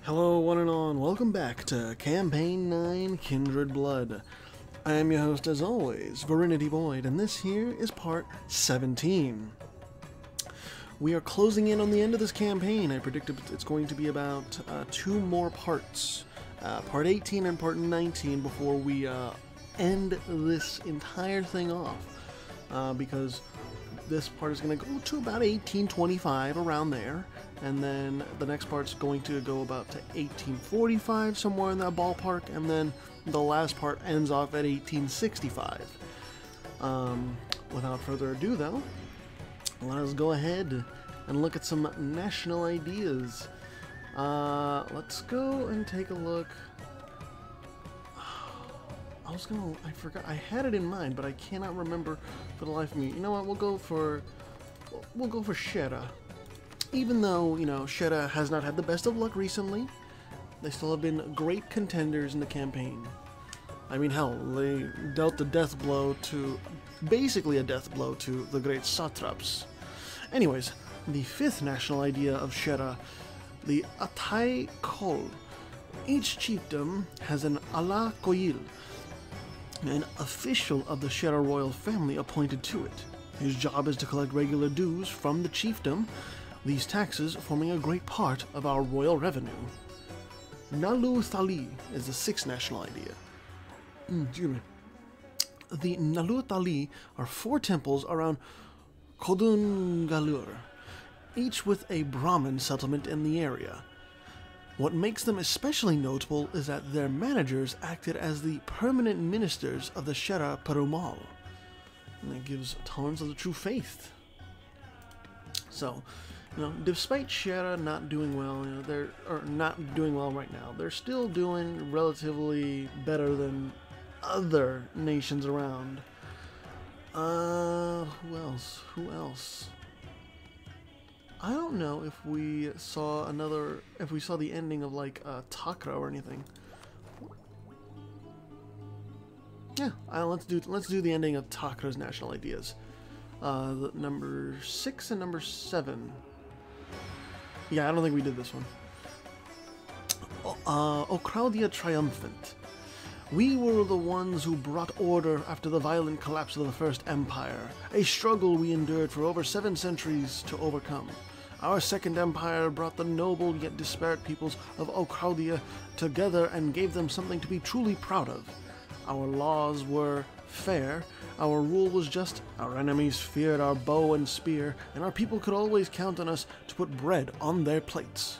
Hello, one and all, and welcome back to Campaign 9 Kindred Blood. I am your host, as always, Virinity Void, and this here is part 17. We are closing in on the end of this campaign. I predict it's going to be about 2 more parts, part 18 and part 19, before we end this entire thing off, because this part is going to go to about 1825, around there. And then the next part's going to go about to 1845, somewhere in that ballpark, and then the last part ends off at 1865. Without further ado, though, let us go ahead and look at some national ideas. Let's go and take a look. I forgot, I had it in mind, but I cannot remember for the life of me. You know what, we'll go for Shera. Even though, you know, Shera has not had the best of luck recently, they still have been great contenders in the campaign. I mean, hell, they dealt a death blow to, basically a death blow to the great satraps. Anyways, the 5th national idea of Shera, the Atai Kol. Each chiefdom has an Ala Koil, an official of the Shera royal family appointed to it. His job is to collect regular dues from the chiefdom, these taxes forming a great part of our royal revenue. Nalu Thali is the 6th national idea. Excuse me. The Nalu Thali are 4 temples around Kodungalur, each with a Brahmin settlement in the area. What makes them especially notable is that their managers acted as the permanent ministers of the Shera Perumal. And that gives tolerance of the true faith. So, you know, despite Shera not doing well, you know, not doing well right now, they're still doing relatively better than other nations around. Who else? Who else? I don't know if we saw the ending of like Takra or anything. Yeah, let's do the ending of Takra's national ideas. The number 6 and number 7. Yeah, I don't think we did this one. Ocraudia Triumphant. We were the ones who brought order after the violent collapse of the First Empire, a struggle we endured for over 7 centuries to overcome. Our Second Empire brought the noble yet disparate peoples of Ocraudia together and gave them something to be truly proud of. Our laws were fair, our rule was just, our enemies feared our bow and spear, and our people could always count on us to put bread on their plates.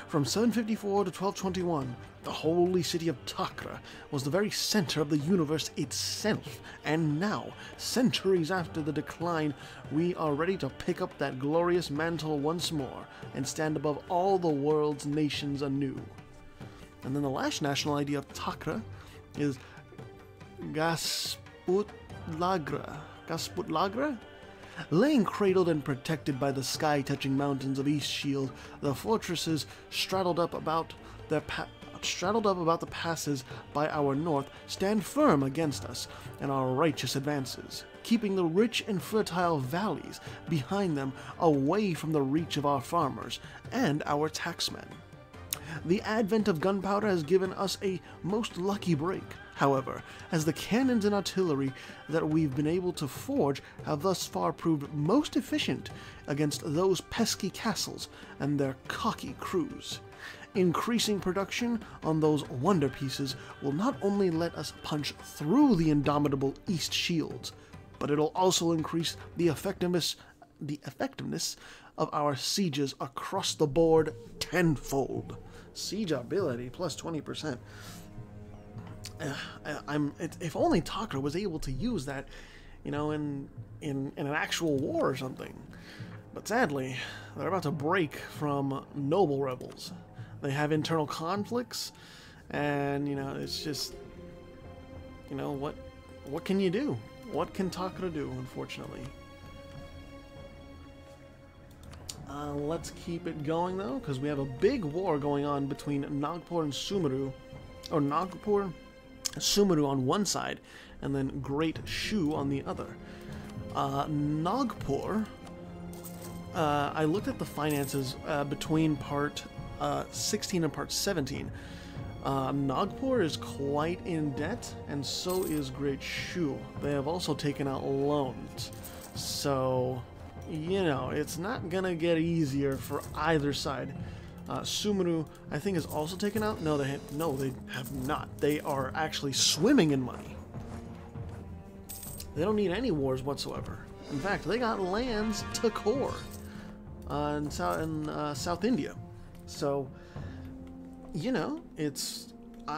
From 754 to 1221, the holy city of Takra was the very center of the universe itself, and now, centuries after the decline, we are ready to pick up that glorious mantle once more, and stand above all the world's nations anew. And then the last national idea of Takra is Gasputlagra? Laying cradled and protected by the sky-touching mountains of East Shield, the fortresses straddled up about the passes by our north stand firm against us and our righteous advances, keeping the rich and fertile valleys behind them away from the reach of our farmers and our taxmen. The advent of gunpowder has given us a most lucky break, however, as the cannons and artillery that we've been able to forge have thus far proved most efficient against those pesky castles and their cocky crews. Increasing production on those wonder pieces will not only let us punch through the indomitable East Shields, but it'll also increase the effectiveness of our sieges across the board tenfold. Siege ability plus 20%. If only Takra was able to use that, you know, in an actual war or something. But sadly, they're about to break from noble rebels. They have internal conflicts, and you know, it's just, you know, what can you do? What can Takra do? Unfortunately. Let's keep it going though, because we have a big war going on between Nagpur and Sumeru, or Nagpur, Sumeru on one side, and then Great Shu on the other. Nagpur, I looked at the finances between part 16 and part 17. Nagpur is quite in debt, and so is Great Shu. They have also taken out loans. So, you know, it's not gonna get easier for either side. Sumuru, I think, is also taken out. No, they have not. They are actually swimming in money. They don't need any wars whatsoever. In fact, they got lands to core in South India. So, you know,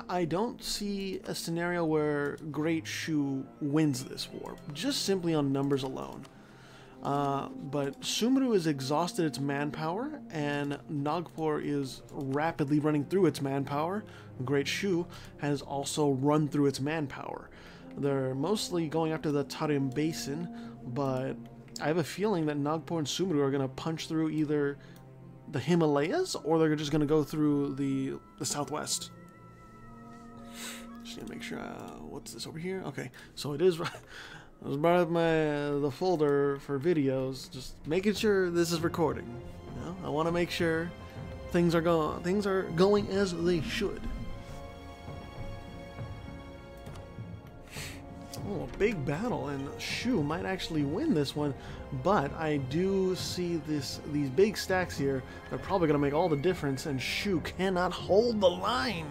I don't see a scenario where Great Shu wins this war, just simply on numbers alone. But Sumuru has exhausted its manpower, and Nagpur is rapidly running through its manpower. Great Shu has also run through its manpower. They're mostly going after the Tarim Basin, but I have a feeling that Nagpur and Sumuru are going to punch through either the Himalayas, or they're just going to go through the southwest. Just need to make sure, what's this over here? Okay, so it is, I was brought up the folder for videos, just making sure this is recording. You know, I want to make sure things are going as they should. Oh, a big battle, and Shu might actually win this one, but I do see these big stacks here. They're probably going to make all the difference, and Shu cannot hold the line.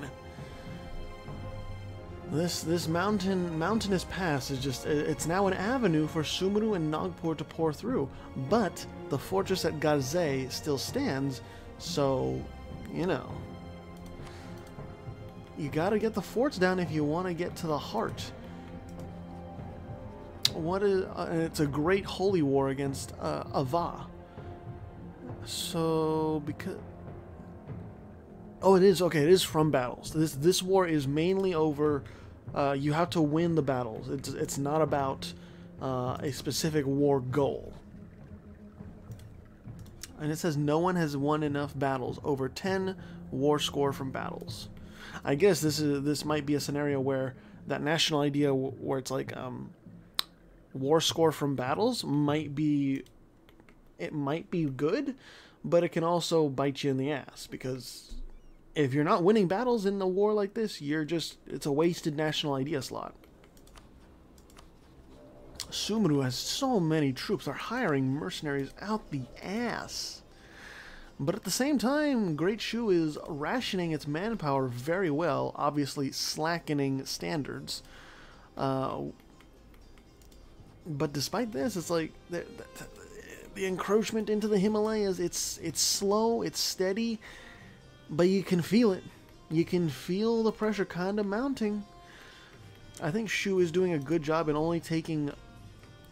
This mountainous pass is just, it's now an avenue for Sumuru and Nagpur to pour through, but the fortress at Gaze still stands, so, you know, you gotta get the forts down if you want to get to the heart. It's a great holy war against Ava. So, because... Oh, it is, okay, it is from battles. This war is mainly over, you have to win the battles. It's not about a specific war goal. And it says no one has won enough battles, over 10 war score from battles. I guess this might be a scenario where that national idea where it's like, war score from battles might be good, but it can also bite you in the ass, because if you're not winning battles in a war like this, it's a wasted national idea slot. Sumuru has so many troops. They're hiring mercenaries out the ass. But at the same time, Great Shu is rationing its manpower very well, obviously slackening standards. But despite this, it's like the encroachment into the Himalayas, it's slow, it's steady, but you can feel it. You can feel the pressure kind of mounting. I think Shu is doing a good job in only taking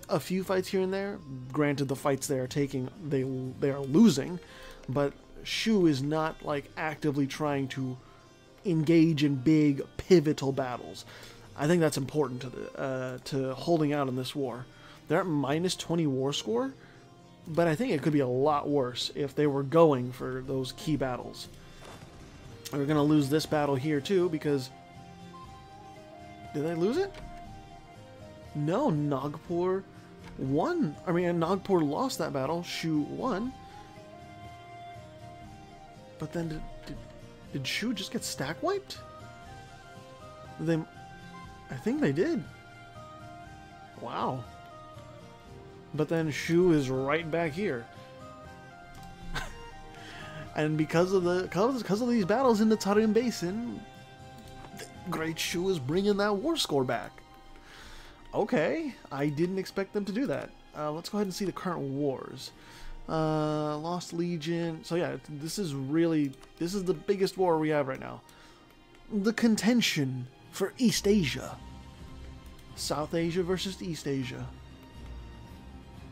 a few fights here and there. Granted, the fights they are taking, they are losing, but Shu is not like actively trying to engage in big pivotal battles. I think that's important to holding out in this war. They're at minus 20 war score, but I think it could be a lot worse if they were going for those key battles. We're going to lose this battle here too, because... Did they lose it? No, Nagpur won. I mean, Nagpur lost that battle. Shu won. But then did Shu just get stack wiped? I think they did. Wow. But then Shu is right back here. And because of these battles in the Tarim Basin, Great Shu is bringing that war score back. Okay, I didn't expect them to do that. Let's go ahead and see the current wars. Lost Legion. So yeah, this is the biggest war we have right now. The contention for East Asia. South Asia versus East Asia.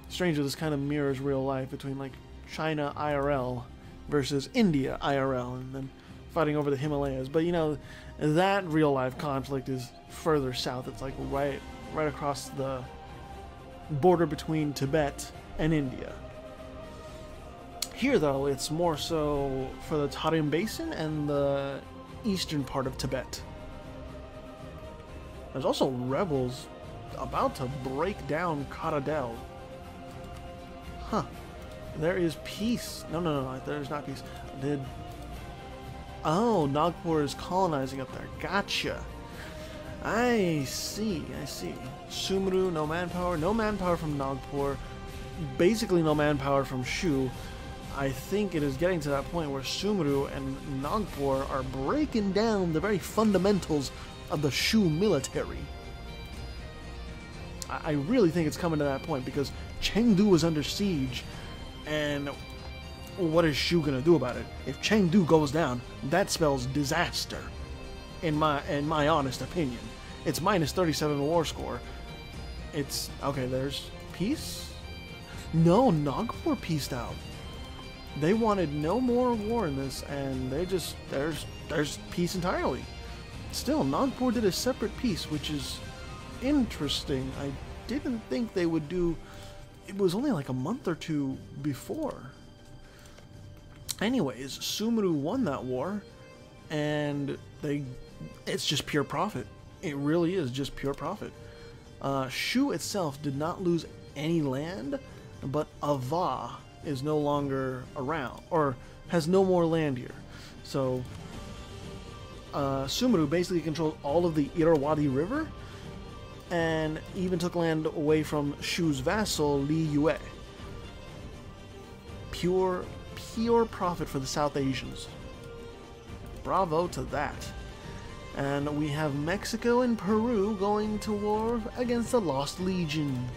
Strangely, this kind of mirrors real life between like China IRL versus India IRL, and then fighting over the Himalayas. But you know, that real life conflict is further south. It's like right across the border between Tibet and India. Here though, it's more so for the Tarim Basin and the eastern part of Tibet. There's also rebels about to break down Karadel. Huh. There is peace. No, there's not peace. Oh, Nagpur is colonizing up there. Gotcha. I see, I see. Sumru, no manpower. No manpower from Nagpur. Basically no manpower from Shu. I think it is getting to that point where Sumru and Nagpur are breaking down the very fundamentals of the Shu military. I really think it's coming to that point because Chengdu is under siege, and what is Shu gonna do about it? If Chengdu goes down, that spells disaster, in my honest opinion. It's minus 37 war score. It's okay. There's peace. No, Nagpur peaced out. They wanted no more war in this, and they just there's peace entirely. Still, Nagpur did a separate peace, which is interesting. I didn't think they would do. It was only like a month or two before. Anyways, Sumru won that war, and it's just pure profit. It really is just pure profit. Shu itself did not lose any land, but Ava is no longer around, or has no more land here. So, Sumru basically controlled all of the Irrawaddy River, and even took land away from Shu's vassal, Li Yue. Pure profit for the South Asians. Bravo to that. And we have Mexico and Peru going to war against the Lost Legion.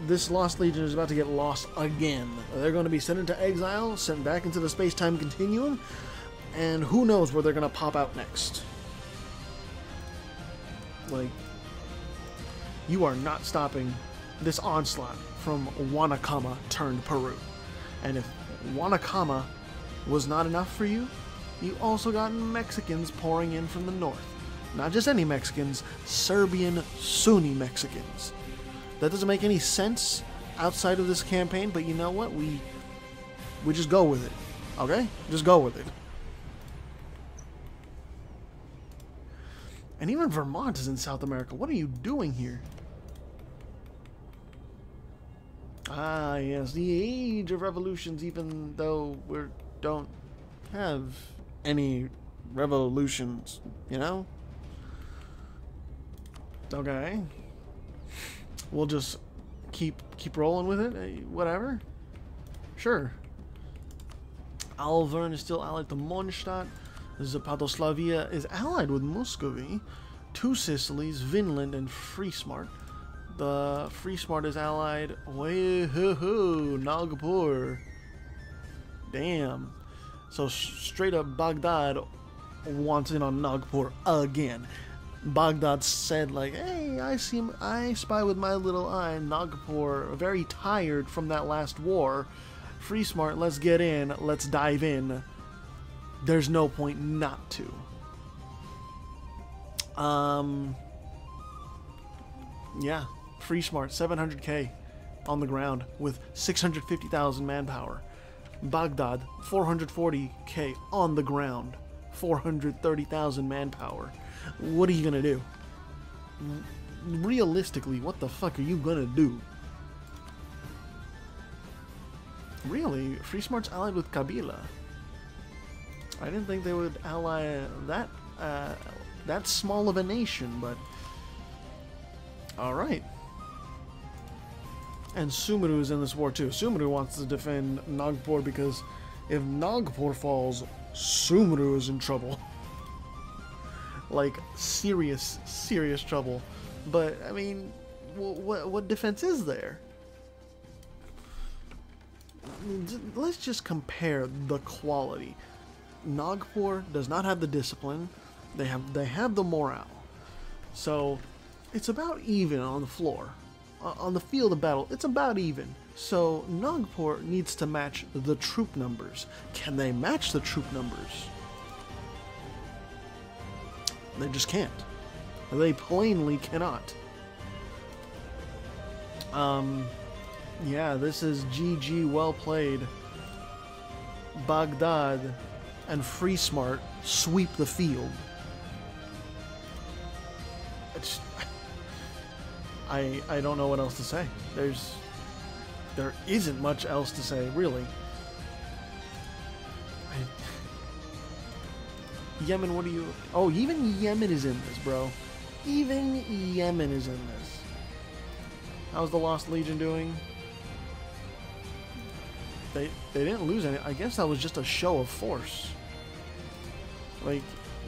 This Lost Legion is about to get lost again. They're going to be sent into exile, sent back into the space-time continuum, and who knows where they're going to pop out next. Like, you are not stopping this onslaught from Wanakama turned Peru. And if Wanakama was not enough for you, you also got Mexicans pouring in from the north. Not just any Mexicans, Serbian Sunni Mexicans. That doesn't make any sense outside of this campaign, but you know what? We just go with it. Okay? Just go with it. And even Vermont is in South America. What are you doing here? Ah, yes, the age of revolutions, even though we don't have any revolutions, you know? Okay. We'll just keep rolling with it, whatever. Sure. Alvern is still allied to Mondstadt. Zapatoslavia is allied with Muscovy. Two Sicilies, Vinland and Friesmart. The Friesmart is allied. Nagpur. Damn. So straight up Baghdad wants in on Nagpur again. Baghdad said like, hey, I spy with my little eye Nagpur, very tired from that last war. Friesmart, let's get in, let's dive in. There's no point not to. Yeah, Friesmart, 700k on the ground with 650,000 manpower. Baghdad, 440k on the ground, 430,000 manpower. What are you gonna do? Realistically, what the fuck are you gonna do? Really? Friesmart's allied with Kabila. I didn't think they would ally that small of a nation, but alright. And Sumru is in this war too. Sumru wants to defend Nagpur because if Nagpur falls, Sumru is in trouble. Like, serious trouble. But, I mean, what defense is there? Let's just compare the quality. Nagpur does not have the discipline. They have the morale. So, it's about even on the floor. On the field of battle, it's about even. So, Nagpur needs to match the troop numbers. Can they match the troop numbers? They just can't. They plainly cannot. Yeah, this is GG, well played. Baghdad and Friesmart sweep the field. I don't know what else to say. There isn't much else to say, really. Yemen, what do you... Oh, even Yemen is in this, bro. Even Yemen is in this. How's the Lost Legion doing? They didn't lose any. I guess that was just a show of force. Like,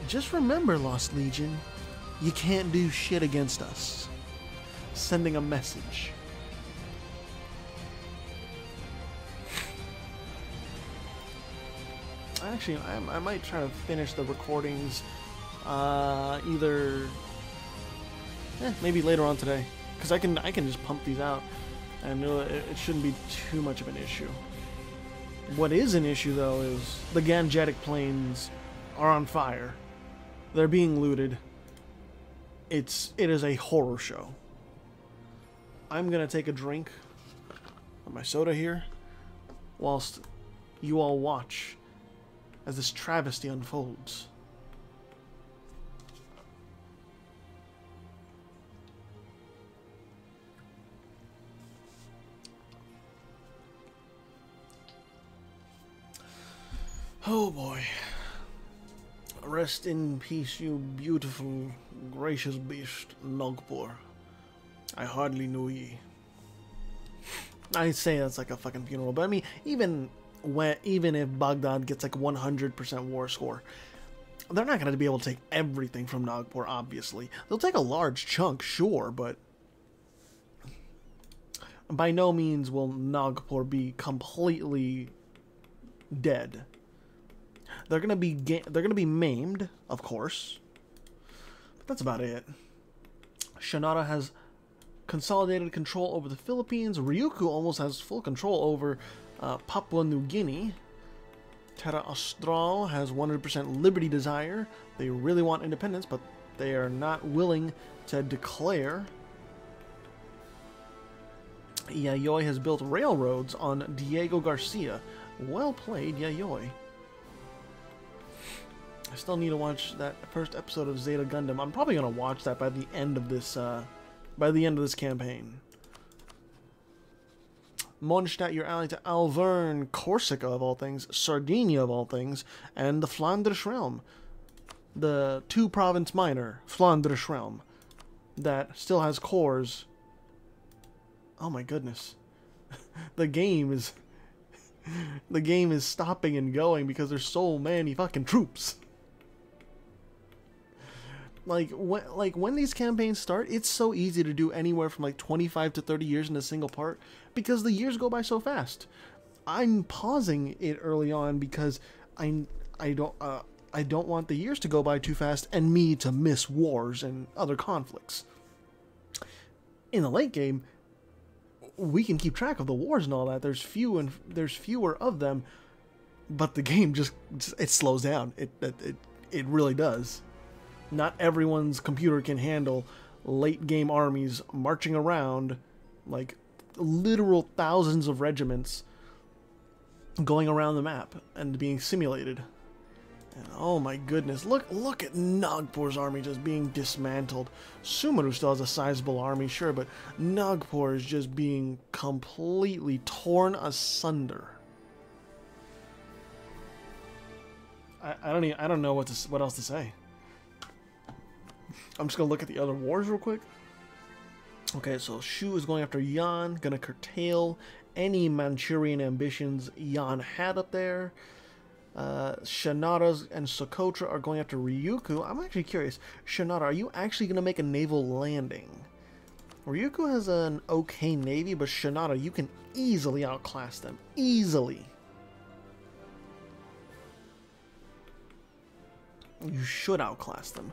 just remember, Lost Legion, you can't do shit against us. Sending a message. Actually, I might try to finish the recordings either maybe later on today, because I can just pump these out, and it shouldn't be too much of an issue. What is an issue though is the Gangetic Plains are on fire. They're being looted. It is a horror show. I'm gonna take a drink of my soda here, whilst you all watch as this travesty unfolds. Oh boy. Rest in peace, you beautiful, gracious beast, Nagpur. I hardly knew ye. I say that's like a fucking funeral, but I mean, even if Baghdad gets like 100% war score, they're not going to be able to take everything from Nagpur, obviously. They'll take a large chunk, sure, but by no means will Nagpur be completely dead. They're gonna be maimed, of course, but that's about it. Shanara has consolidated control over the Philippines. Ryukyu almost has full control over Papua New Guinea. Terra Austral has 100% liberty desire. They really want independence, but they are not willing to declare. Yayoi has built railroads on Diego Garcia. Well played, Yayoi. I still need to watch that first episode of Zeta Gundam. I'm probably gonna watch that by the end of this campaign. Mondstadt, your ally to Alverne, Corsica of all things, Sardinia of all things, and the Flanders realm, the 2-province minor Flanders realm that still has cores. Oh my goodness, the game is stopping and going because there's so many fucking troops. Like when these campaigns start, it's so easy to do anywhere from like 25 to 30 years in a single part because the years go by so fast. I'm pausing it early on because I don't want the years to go by too fast and me to miss wars and other conflicts. In the late game, we can keep track of the wars and all that. There's fewer of them, but the game just it slows down. It really does. Not everyone's computer can handle late game armies marching around like literal thousands of regiments going around the map and being simulated. And oh my goodness, look at Nagpur's army just being dismantled. Sumeru still has a sizable army, sure, but Nagpur is just being completely torn asunder. I don't know what else to say. I'm just gonna look at the other wars real quick. Okay, so Shu is going after Yan, gonna curtail any Manchurian ambitions Yan had up there. Shanara and Socotra are going after Ryukyu. I'm actually curious, Shanara, are you actually gonna make a naval landing? Ryukyu has an okay navy, but Shanara, you can easily outclass them. Easily. You should outclass them.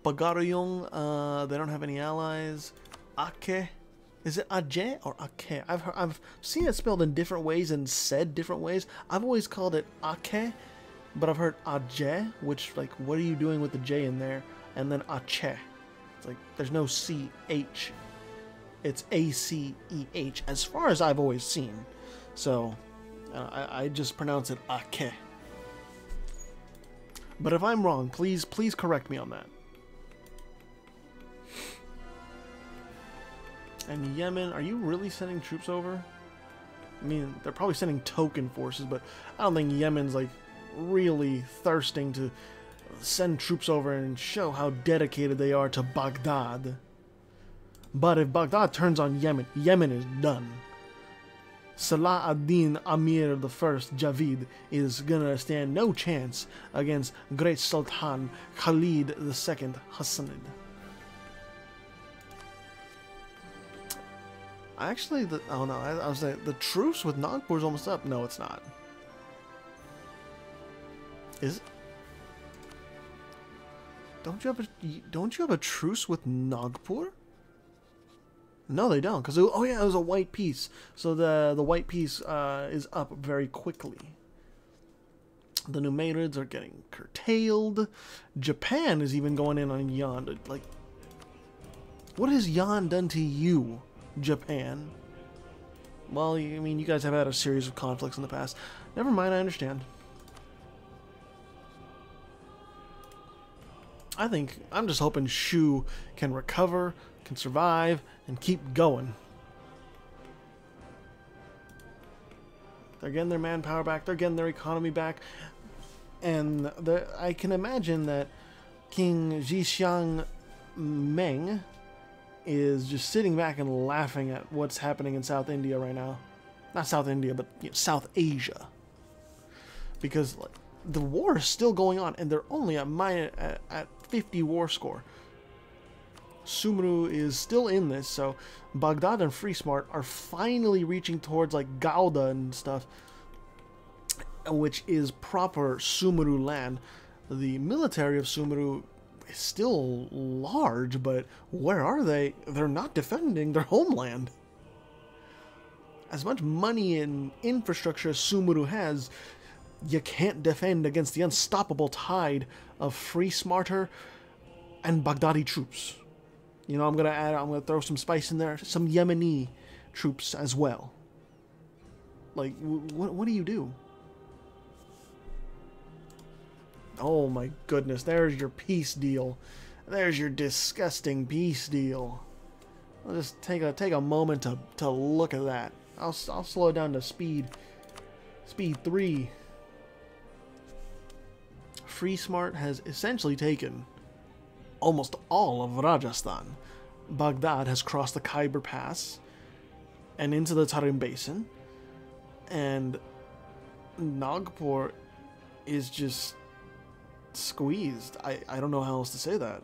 Bagaroyong, they don't have any allies. Ake, is it Aje or Ake? I've seen it spelled in different ways and said different ways. I've always called it Ake, but I've heard Aje, which, like, what are you doing with the J in there? And then Ache. It's like, there's no C-H. It's A-C-E-H, as far as I've always seen. So, I just pronounce it Ake. But if I'm wrong, please correct me on that. And Yemen, are you really sending troops over? I mean, they're probably sending token forces, but I don't think Yemen's like really thirsting to send troops over and show how dedicated they are to Baghdad. But if Baghdad turns on Yemen, Yemen is done. Salah ad-Din Amir I Javid is gonna stand no chance against great Sultan Khalid II Hassanid. Actually, oh no, I was saying the truce with Nagpur is almost up. No, it's not. Is it? Don't you have a truce with Nagpur? No, they don't, because oh yeah, it was a white piece. So the white piece is up very quickly. The Numerids are getting curtailed. Japan is even going in on Yan. Like, what has Yan done to you, Japan? Well, I mean, you guys have had a series of conflicts in the past. Never mind, I understand. I'm just hoping Shu can recover, can survive, and keep going. They're getting their manpower back, they're getting their economy back, and I can imagine that King Zhixiang Meng is just sitting back and laughing at what's happening in South India right now. Not South India, but South Asia. Because like, the war is still going on, and they're only at 50 war score. Sumru is still in this, so Baghdad and Free-Smart are finally reaching towards like Gouda and stuff, which is proper Sumru land. The military of Sumru is still large, but where are they? They're not defending their homeland. As much money and infrastructure as Sumru has, you can't defend against the unstoppable tide of Free-Smarter and Baghdadi troops. You know, I'm gonna throw some spice in there, some Yemeni troops as well. Like, what do you do? Oh my goodness, there's your peace deal. There's your disgusting peace deal. I'll just take a moment to look at that. I'll slow it down to speed 3. Free-Smart has essentially taken almost all of Rajasthan. Baghdad has crossed the Khyber Pass and into the Tarim Basin, and Nagpur is just squeezed. I don't know how else to say that.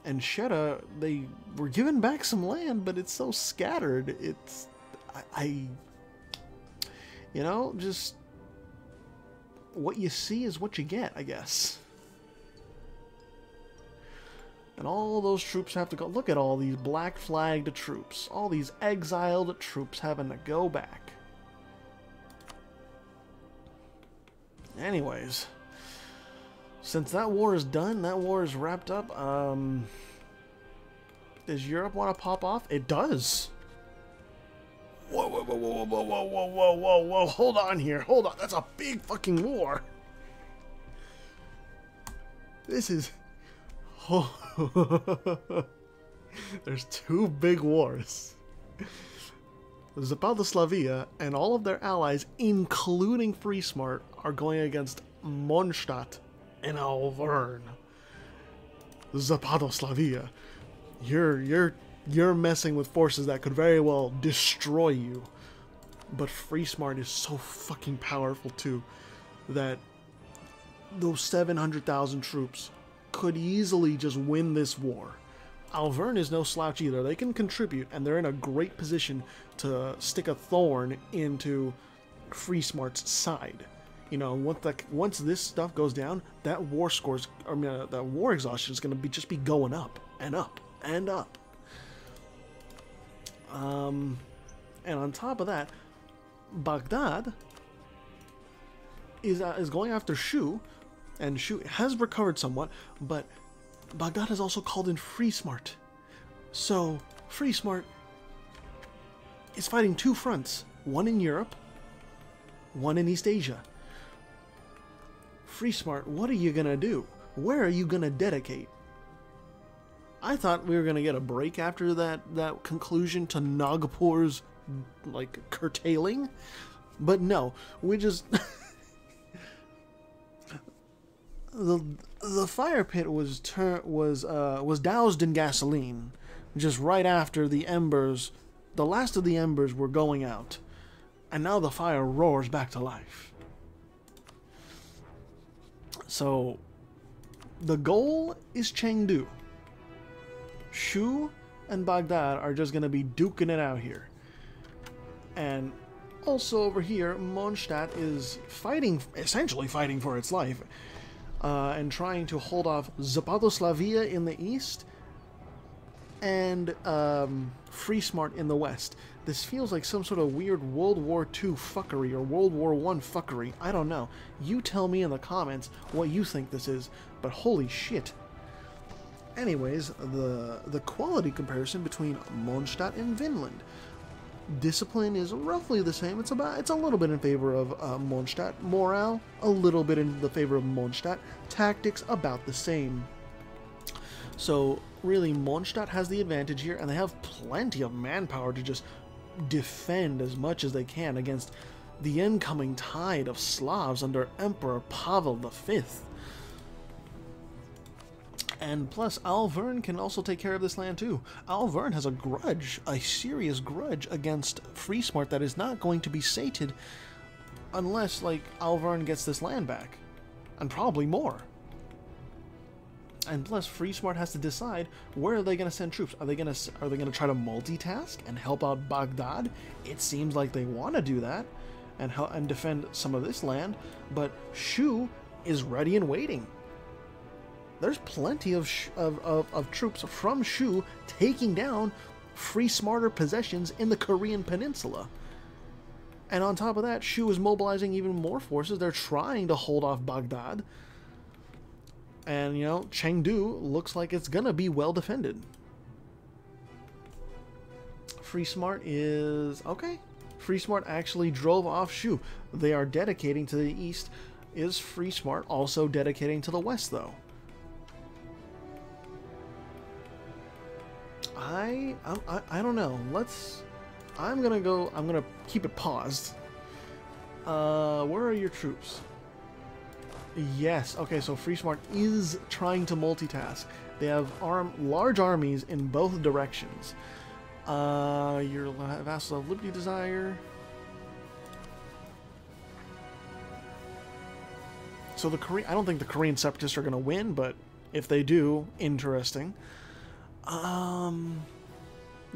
And Sheta, they were given back some land, but it's so scattered. It's you know, just what you see is what you get, I guess. And all those troops have to go. Look at all these black flagged troops. All these exiled troops having to go back. Anyways, since that war is done, that war is wrapped up, does Europe want to pop off? It does. Whoa, whoa, whoa, whoa, whoa, whoa, whoa, whoa, whoa, whoa, hold on here, hold on. That's a big fucking war. This is... Oh. There's 2 big wars. Zapadoslavia and all of their allies, including Free-Smart, are going against Mondstadt and Auvergne. Zapadoslavia, you're messing with forces that could very well destroy you. But Free-Smart is so fucking powerful too that those 700,000 troops could easily just win this war. Auvergne is no slouch either. They can contribute, and they're in a great position to stick a thorn into Free-Smart's side. You know, once this stuff goes down, that war scores, I mean, that war exhaustion is going to just be going up and up and up. And on top of that, Baghdad is going after Shu, and Shu has recovered somewhat, but Baghdad has also called in Free-Smart. So Free-Smart is fighting 2 fronts, one in Europe, one in East Asia. Free-Smart, what are you gonna do? Where are you gonna dedicate? I thought we were gonna get a break after that conclusion to Nagpur's like curtailing, but no, we just The fire pit was doused in gasoline, just right after the embers, the last of the embers were going out, and now the fire roars back to life. So, the goal is Chengdu. Shu and Baghdad are just gonna be duking it out here, and also over here, Mondstadt is essentially fighting for its life. And trying to hold off Zapadoslavia in the east and Friesmart in the west. This feels like some sort of weird World War II fuckery or World War I fuckery. I don't know. You tell me in the comments what you think this is, but holy shit. Anyways, the quality comparison between Mondstadt and Vinland. Discipline is roughly the same. It's a little bit in favor of Mondstadt. Morale, a little bit in the favor of Mondstadt. Tactics, about the same. So really, Mondstadt has the advantage here, and they have plenty of manpower to just defend as much as they can against the incoming tide of Slavs under Emperor Pavel V. And plus, Alvern can also take care of this land too. Alvern has a grudge, a serious grudge against Friesmart that is not going to be sated unless, like, Alvern gets this land back. And probably more. And plus, Friesmart has to decide where are they going to send troops. Are they going to try to multitask and help out Baghdad? It seems like they want to do that and defend some of this land, but Shu is ready and waiting. There's plenty of troops from Shu taking down Friesmarter possessions in the Korean peninsula. And on top of that, Shu is mobilizing even more forces. They're trying to hold off Baghdad. And, you know, Chengdu looks like it's gonna be well defended. Friesmart is... okay. Friesmart actually drove off Shu. They are dedicating to the east. Is Friesmart also dedicating to the west, though? I don't know. I'm gonna keep it paused. Where are your troops? Yes, okay, so Friesmart is trying to multitask. They have large armies in both directions. Your vassals of Liberty Desire. So I don't think the Korean separatists are gonna win, but if they do, interesting.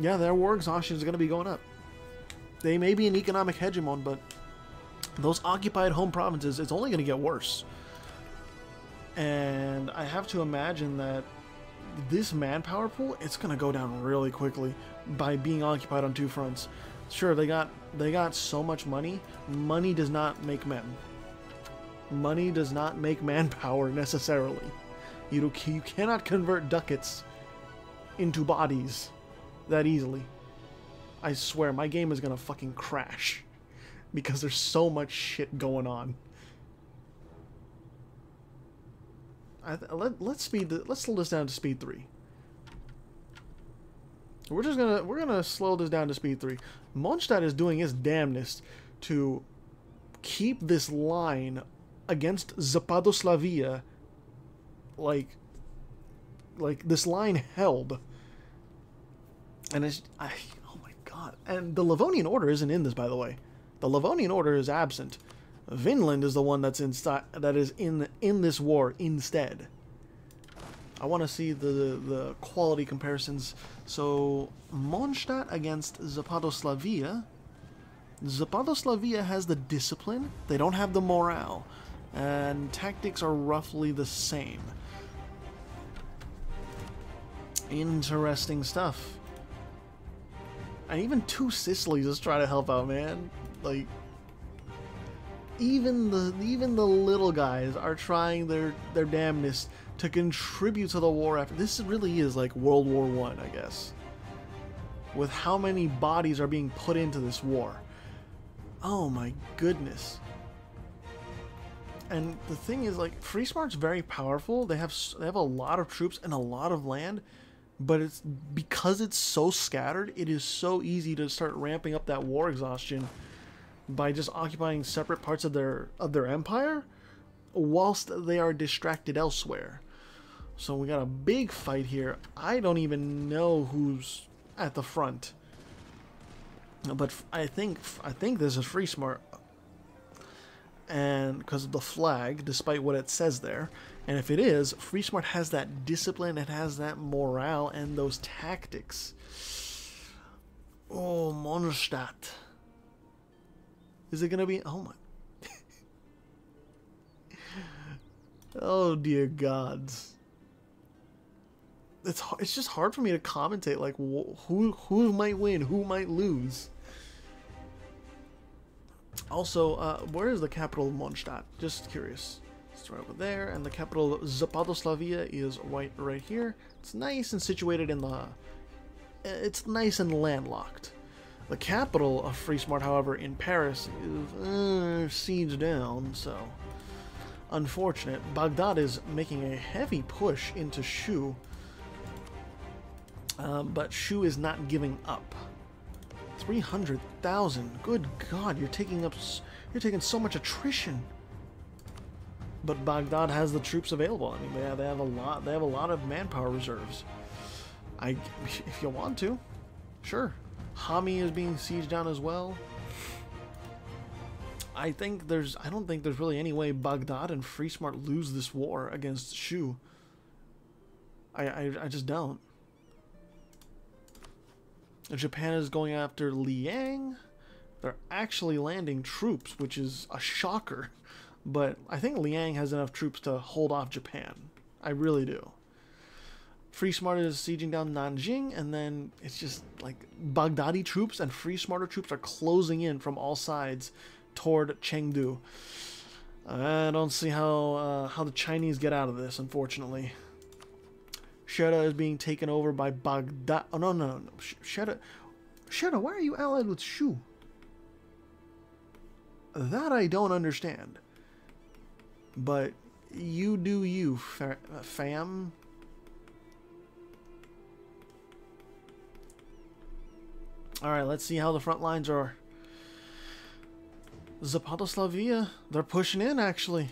Yeah, their war exhaustion is going to be going up. They may be an economic hegemon, but those occupied home provinces, it's only going to get worse. And I have to imagine that this manpower pool, it's going to go down really quickly by being occupied on two fronts. Sure, they got so much money. Money does not make men. Money does not make manpower necessarily. You cannot convert ducats into bodies that easily. I swear, my game is gonna fucking crash because there's so much shit going on. Let's slow this down to speed 3. We're gonna slow this down to speed 3. Mondstadt is doing his damnedest to keep this line against Zapadoslavia, like this line held. And oh my god. And the Livonian Order isn't in this, by the way. The Livonian Order is absent. Vinland is the one that is in this war instead. I want to see the quality comparisons. So Mondstadt against Zapadoslavia. Zapadoslavia has the discipline. They don't have the morale. And tactics are roughly the same. Interesting stuff. And even two Sicilies is trying to help out, man. Like, even the little guys are trying their damnedest to contribute to the war effort. This really is like World War I, I guess. With how many bodies are being put into this war. Oh my goodness. And the thing is, like, Friesmart's very powerful. They have a lot of troops and a lot of land. But it's because it's so scattered, it is so easy to start ramping up that war exhaustion by just occupying separate parts of their empire, whilst they are distracted elsewhere. So we got a big fight here. I don't even know who's at the front, but I think this is Free Smart, and because of the flag, despite what it says there. And if it is, Free Smart has that discipline, it has that morale, and those tactics. Oh, Mondstadt. Is it gonna be? Oh my. Oh dear gods. It's just hard for me to commentate, like, who might win, who might lose. Also, where is the capital of Mondstadt? Just curious. It's right over there, and the capital of Zapadoslavia is right here. It's nice and situated in the... It's nice and landlocked. The capital of Free Smart, however, in Paris, is sieged down, so... Unfortunate. Baghdad is making a heavy push into Shu, but Shu is not giving up. 300,000. Good God, you're taking so much attrition. But Baghdad has the troops available. I mean, they have a lot of manpower reserves. If you want to, sure. Hami is being sieged down as well. I don't think there's really any way Baghdad and Free Smart lose this war against Shu. I just don't. Japan is going after Liang. They're actually landing troops, which is a shocker. But I think Liang has enough troops to hold off Japan. I really do. Free Smart is sieging down Nanjing, and then it's just like Baghdadi troops and Free Smarter troops are closing in from all sides toward Chengdu. I don't see how the Chinese get out of this, unfortunately. Sheta is being taken over by Baghdad. Oh, no. Sheta, why are you allied with Shu? That I don't understand. But you do you, fam. Alright, let's see how the front lines are. Zapadoslavia, they're pushing in, actually.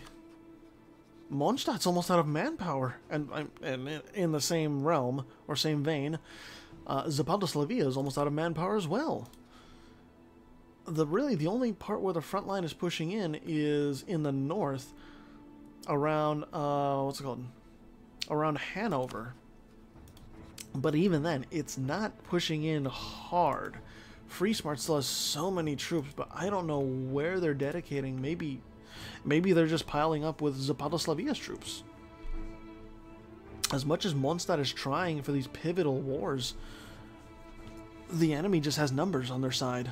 Mondstadt's almost out of manpower, and in the same realm, or same vein, Zapadoslavia is almost out of manpower as well. Really, the only part where the front line is pushing in is in the north, around, what's it called? Around Hanover. But even then, it's not pushing in hard. Free Smart still has so many troops, but I don't know where they're dedicating. Maybe they're just piling up with Zapadoslavia's troops. As much as Mondstadt is trying for these pivotal wars, the enemy just has numbers on their side.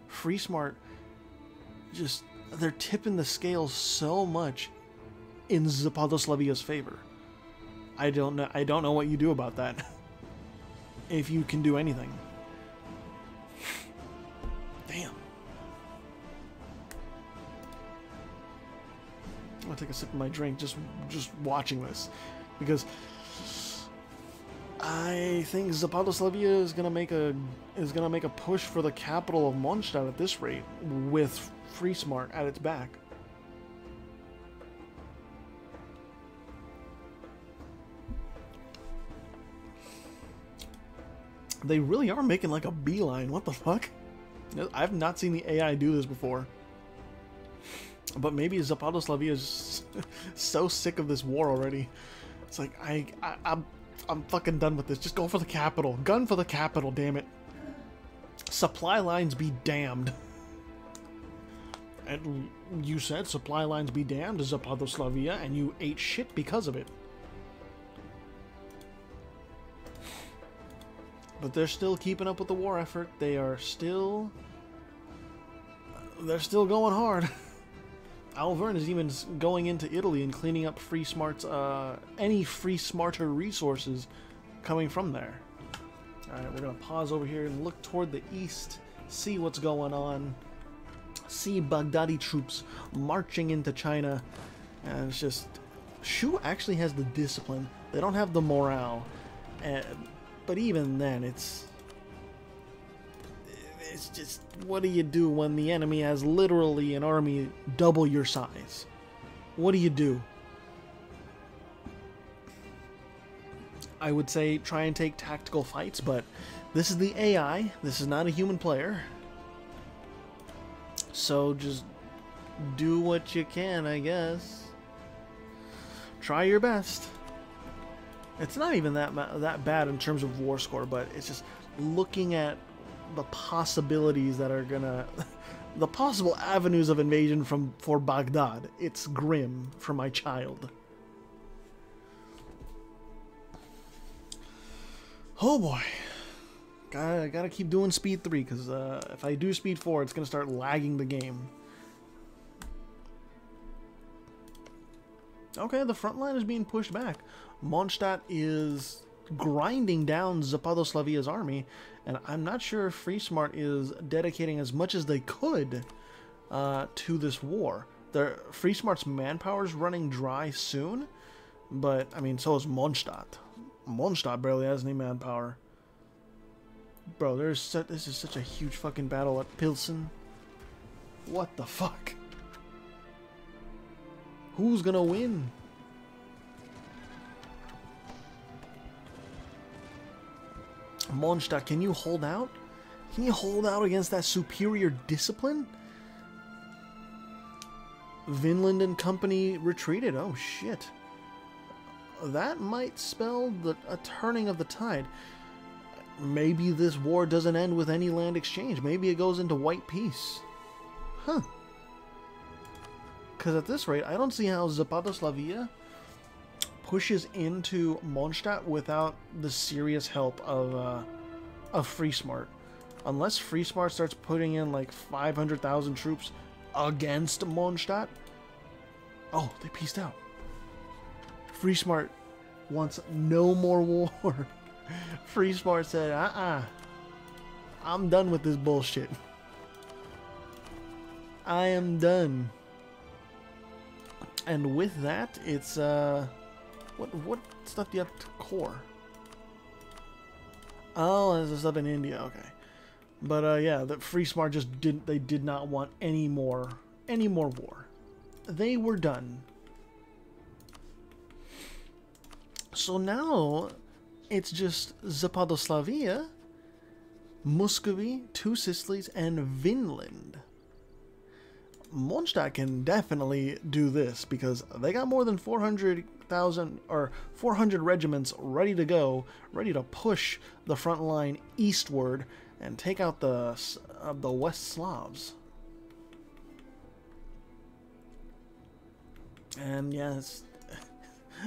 Free Smart, they're tipping the scales so much in Zapadoslavia's favor. I don't know what you do about that. If you can do anything. Damn. I'm gonna take a sip of my drink just watching this, because I think Zapadoslavia is gonna make a push for the capital of Mondstadt at this rate, with Free Smart at its back. They really are making like a beeline. What the fuck? I've not seen the AI do this before. But maybe Zapadoslavia is so sick of this war already. It's like, I'm fucking done with this. Just go for the capital. Gun for the capital, damn it. Supply lines be damned. And you said supply lines be damned to Zapadoslavia, and you ate shit because of it. But they're still keeping up with the war effort. They're still going hard. Alverne is even going into Italy and cleaning up Free Smart's any Free Smarter resources coming from there. Alright, we're gonna pause over here and look toward the east, see what's going on, see Baghdadi troops marching into China, and it's just, Shu actually has the discipline. They don't have the morale, but even then, it's just, what do you do when the enemy has literally an army double your size? What do you do? I would say try and take tactical fights, but this is the AI. This is not a human player. So just do what you can, I guess. Try your best. It's not even that bad in terms of war score, but it's just looking at the possibilities that are gonna... the possible avenues of invasion for Baghdad. It's grim for my child. Oh boy. Gotta keep doing speed 3, because if I do speed 4, it's gonna start lagging the game. Okay, the front line is being pushed back. Mondstadt is grinding down Zapadoslavia's army, and I'm not sure if Friesmart is dedicating as much as they could to this war. Friesmart's manpower is running dry soon, but, I mean, so is Mondstadt. Mondstadt barely has any manpower. Bro, this is such a huge fucking battle at Pilsen. What the fuck? Who's gonna win? Mondstadt, can you hold out? Can you hold out against that superior discipline? Vinland and company retreated. Oh shit. That might spell a turning of the tide. Maybe this war doesn't end with any land exchange. Maybe it goes into white peace. Huh. Because at this rate, I don't see how Zapadoslavia pushes into Mondstadt without the serious help of Friesmart. Unless Friesmart starts putting in like 500,000 troops against Mondstadt. Oh, they pieced out. Friesmart wants no more war. Friesmart said, I'm done with this bullshit. I am done. And with that, it's what stuff do you have to core? Oh, there's the stuff in India, okay. But yeah, the Friesmart just did not want any more war. They were done. So now it's just Zapadoslavia, Muscovy, Two Sicilies, and Vinland. Mondstadt can definitely do this because they got more than 400,000 or 400 regiments ready to go, ready to push the front line eastward and take out the West Slavs. And yes,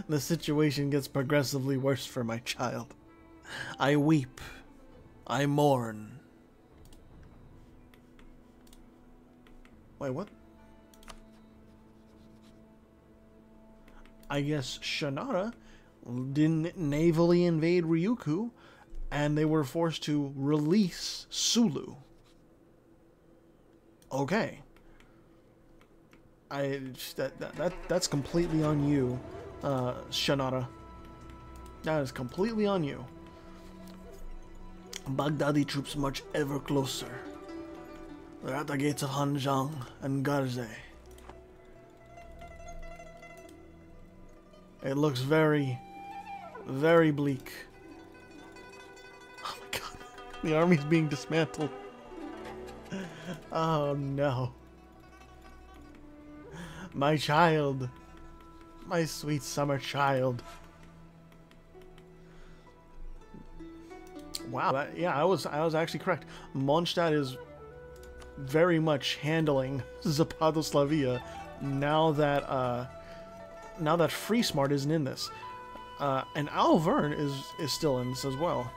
the situation gets progressively worse for my child. I weep. I mourn. Wait, what? I guess Shanara didn't navally invade Ryukyu, and they were forced to release Sulu. Okay. That's completely on you, Shanara. That is completely on you. Baghdadi troops march ever closer. They're at the gates of Hanzhang and Garze. It looks very, very bleak. Oh my god. The army's being dismantled. Oh no. My child. My sweet summer child. Wow. Yeah, I was actually correct. Mondstadt is very much handling Zapadoslavia now that Friesmart isn't in this, and Alvern is still in this as well.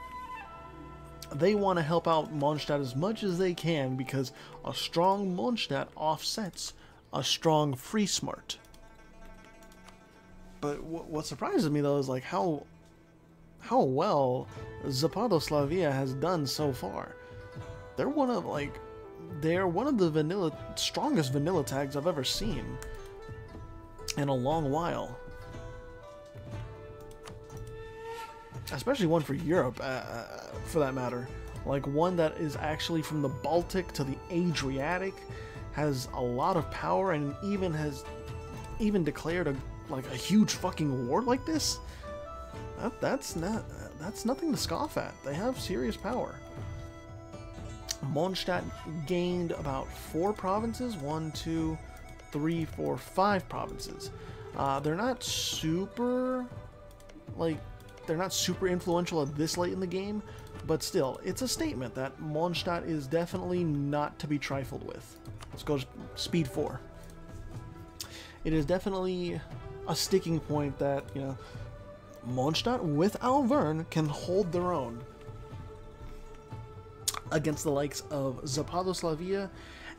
They want to help out Mondstadt as much as they can because a strong Mondstadt offsets a strong Friesmart. But what surprises me though is like how well Zapadoslavia has done so far. They're one of the strongest vanilla tags I've ever seen in a long while. Especially one for Europe, for that matter. Like one that is actually from the Baltic to the Adriatic, has a lot of power, and even has even declared a huge fucking war like this, that's nothing to scoff at. They have serious power. Mondstadt gained about 4 provinces. 1, 2, 3, 4, 5 provinces. They're not super influential at this late in the game, but still, it's a statement that Mondstadt is definitely not to be trifled with. Let's go to speed 4. It is definitely a sticking point that, you know, Mondstadt with Auvergne can hold their own against the likes of Zapadoslavia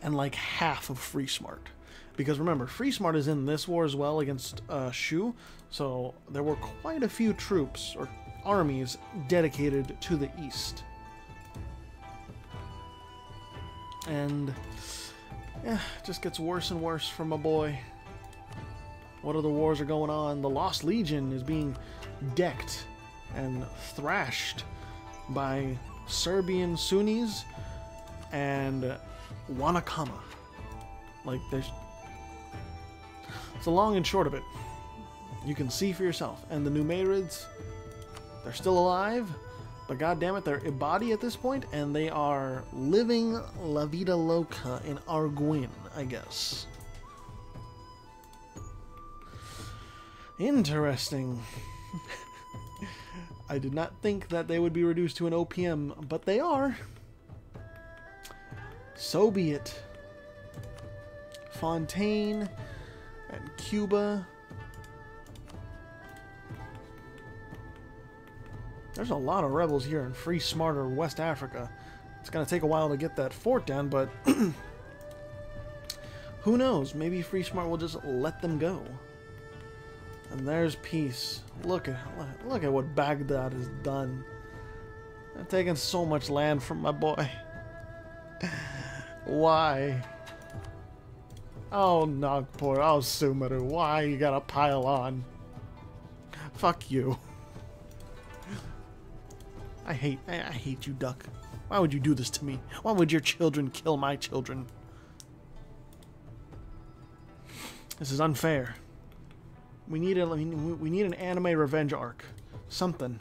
and like half of Friesmart. Because remember, Friesmart is in this war as well against Shu, so there were quite a few troops or armies dedicated to the east. And yeah, it just gets worse and worse for my boy. What other wars are going on? The Lost Legion is being decked and thrashed by Serbian Sunnis and Wanakama. Like, there's... It's the long and short of it. You can see for yourself. And the Numerids, they're still alive, but goddammit, they're Ibadi at this point, and they are living La Vida Loca in Arguin, I guess. Interesting. I did not think that they would be reduced to an OPM, but they are. So be it. Fontaine and Cuba. There's a lot of rebels here in Free Smart or West Africa. It's going to take a while to get that fort down, but who knows? Maybe Free Smart will just let them go. And there's peace. Look at what Baghdad has done. They're taking so much land from my boy. Why? Oh, Nagpur. Oh, Sumeru. Why you gotta pile on? Fuck you. I hate you, Duck. Why would you do this to me? Why would your children kill my children? This is unfair. We need an anime revenge arc. Something.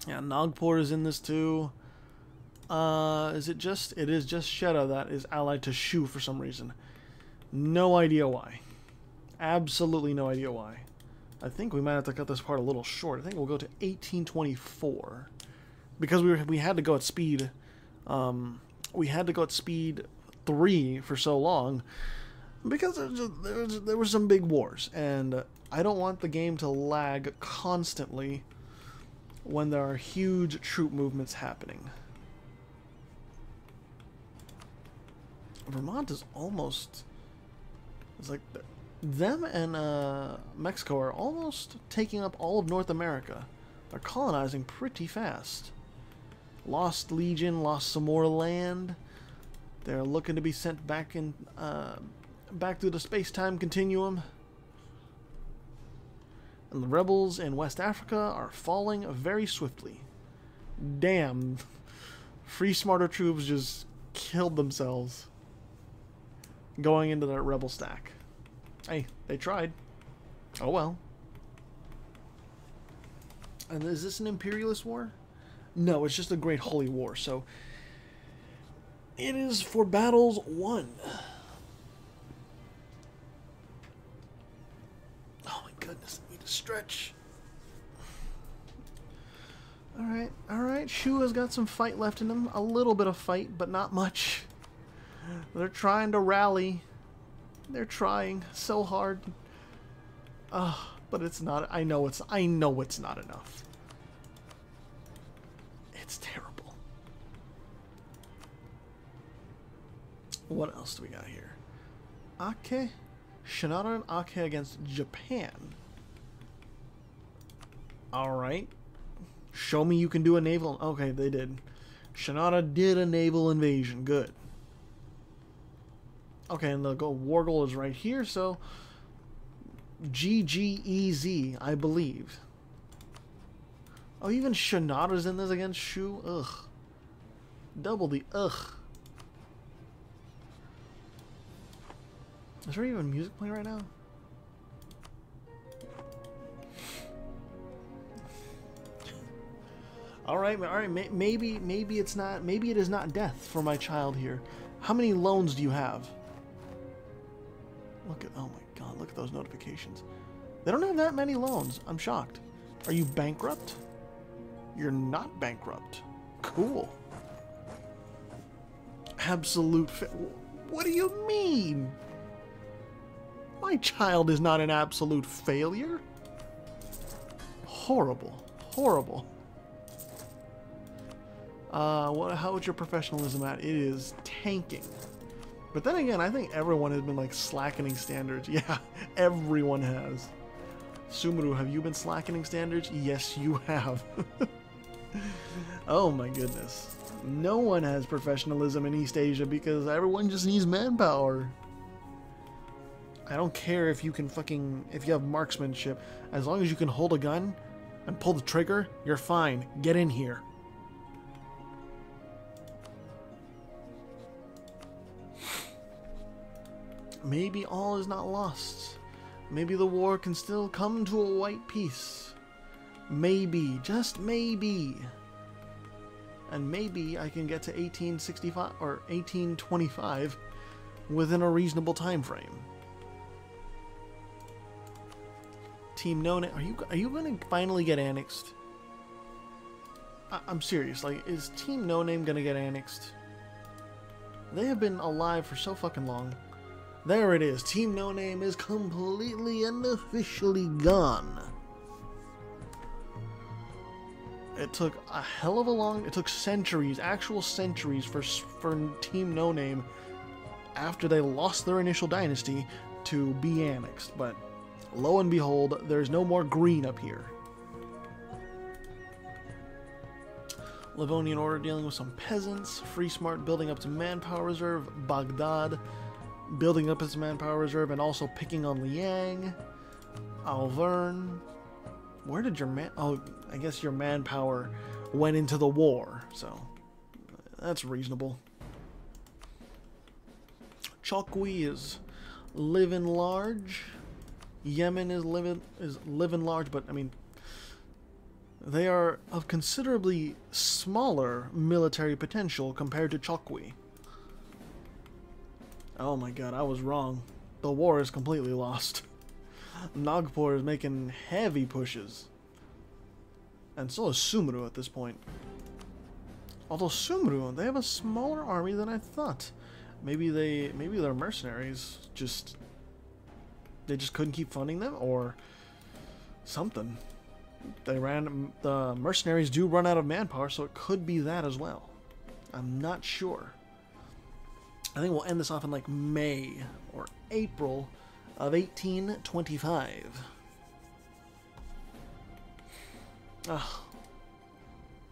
Yeah, Nagpur is in this too. Is it just... It is just Sheta that is allied to Shu for some reason. No idea why. Absolutely no idea why. I think we might have to cut this part a little short. I think we'll go to 1824. Because we had to go at speed... we had to go at speed 3 for so long. Because there were some big wars, and I don't want the game to lag constantly when there are huge troop movements happening. Vermont is almost... It's like them and Mexico are almost taking up all of North America. They're colonizing pretty fast. Lost Legion lost some more land. They're looking to be sent back in... back through the space-time continuum. And the rebels in West Africa are falling very swiftly. Damn. Free Smarter troops just killed themselves going into that rebel stack. Hey, they tried. Oh well. And is this an imperialist war? No, it's just a Great Holy War, so it is for battles won. Goodness, I need to stretch. Alright, Shu has got some fight left in him. A little bit of fight, but not much. They're trying to rally. They're trying so hard. But it's not... I know it's not enough. It's terrible. What else do we got here? Ake? Shinada and Ake against Japan. Alright. Show me you can do a naval... Okay, they did. Shinada did a naval invasion. Good. Okay, and the Wargle is right here, so... GGEZ, I believe. Oh, even Shinada's in this against Shu? Ugh. Double the ugh. Is there even music playing right now? All right. Maybe it's not. Maybe it is not death for my child here. How many loans do you have? Look at. Oh my God! Look at those notifications. They don't have that many loans. I'm shocked. Are you bankrupt? You're not bankrupt. Cool. Absolute. What do you mean? My child is not an absolute failure. Horrible. Horrible. How is your professionalism at? It is tanking. But then again, I think everyone has been like slackening standards. Yeah, everyone has. Sumeru, have you been slackening standards? Yes, you have. Oh my goodness. No one has professionalism in East Asia because everyone just needs manpower. I don't care if you can if you have marksmanship. As long as you can hold a gun and pull the trigger, you're fine. Get in here. Maybe all is not lost. Maybe the war can still come to a white peace. Maybe, just maybe. And maybe I can get to 1865 or 1825 within a reasonable time frame. Team No Name, are you going to finally get annexed? I'm serious. Like, is Team No Name going to get annexed? They have been alive for so fucking long. There it is. Team No Name is completely and officially gone. It took a hell of a long... It took centuries, actual centuries for Team No Name after they lost their initial dynasty to be annexed. But lo and behold, there's no more green up here. Livonian Order dealing with some peasants. Free Smart building up its manpower reserve. Baghdad building up its manpower reserve and also picking on Liang. Alverne. Where did your Oh, I guess your manpower went into the war, so that's reasonable. Chokwi is living large. Yemen is living large, but I mean, they are of considerably smaller military potential compared to Chokwi. Oh my God, I was wrong. The war is completely lost. Nagpur is making heavy pushes. And so is Sumeru at this point. Although Sumeru, they have a smaller army than I thought. Maybe their mercenaries they just couldn't keep funding them, or something. The mercenaries do run out of manpower, so it could be that as well. I'm not sure. I think we'll end this off in like May or April of 1825.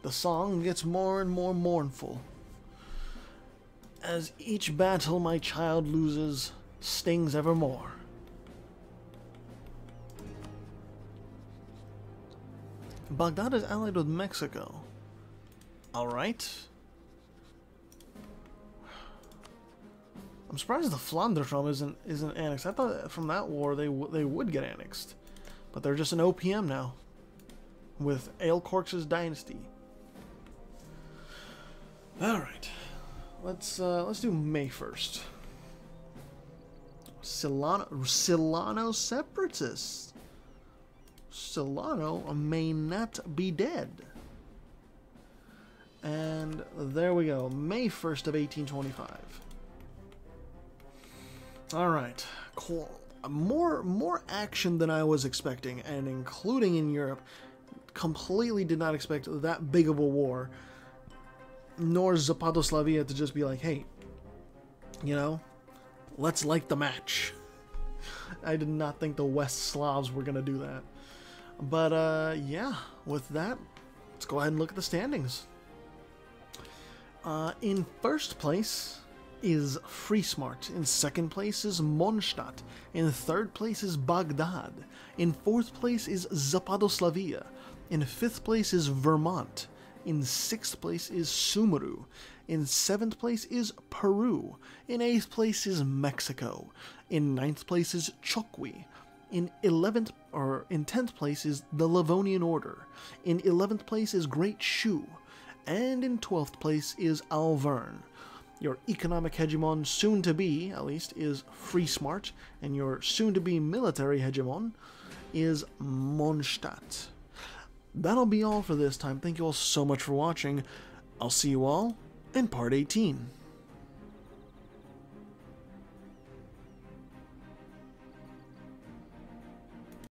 The song gets more and more mournful. As each battle my child loses stings evermore. Baghdad is allied with Mexico. Alright. I'm surprised the Flanders realm isn't annexed. I thought from that war they would get annexed, but they're just an OPM now, with Aelcorx's dynasty. All right, let's do May 1st. Silano separatists. Silano may not be dead. And there we go, May 1st of 1825. Alright, cool. More action than I was expecting, and including in Europe. Completely did not expect that big of a war. Nor Zapadoslavia to just be like, hey, you know, let's like the match. I did not think the West Slavs were going to do that. But, yeah, with that, let's go ahead and look at the standings. In first place is Friesmart. In second place is Mondstadt. In third place is Baghdad. In fourth place is Zapadoslavia. In fifth place is Vermont. In sixth place is Sumeru. In 7th place is Peru. In 8th place is Mexico. In 9th place is Chokwi. In 10th place is the Livonian Order. In 11th place is Great Shu. And in 12th place is Alverne. Your economic hegemon, soon to be, at least, is Free Smart, and your soon to be military hegemon is Mondstadt. That'll be all for this time. Thank you all so much for watching. I'll see you all in part 18.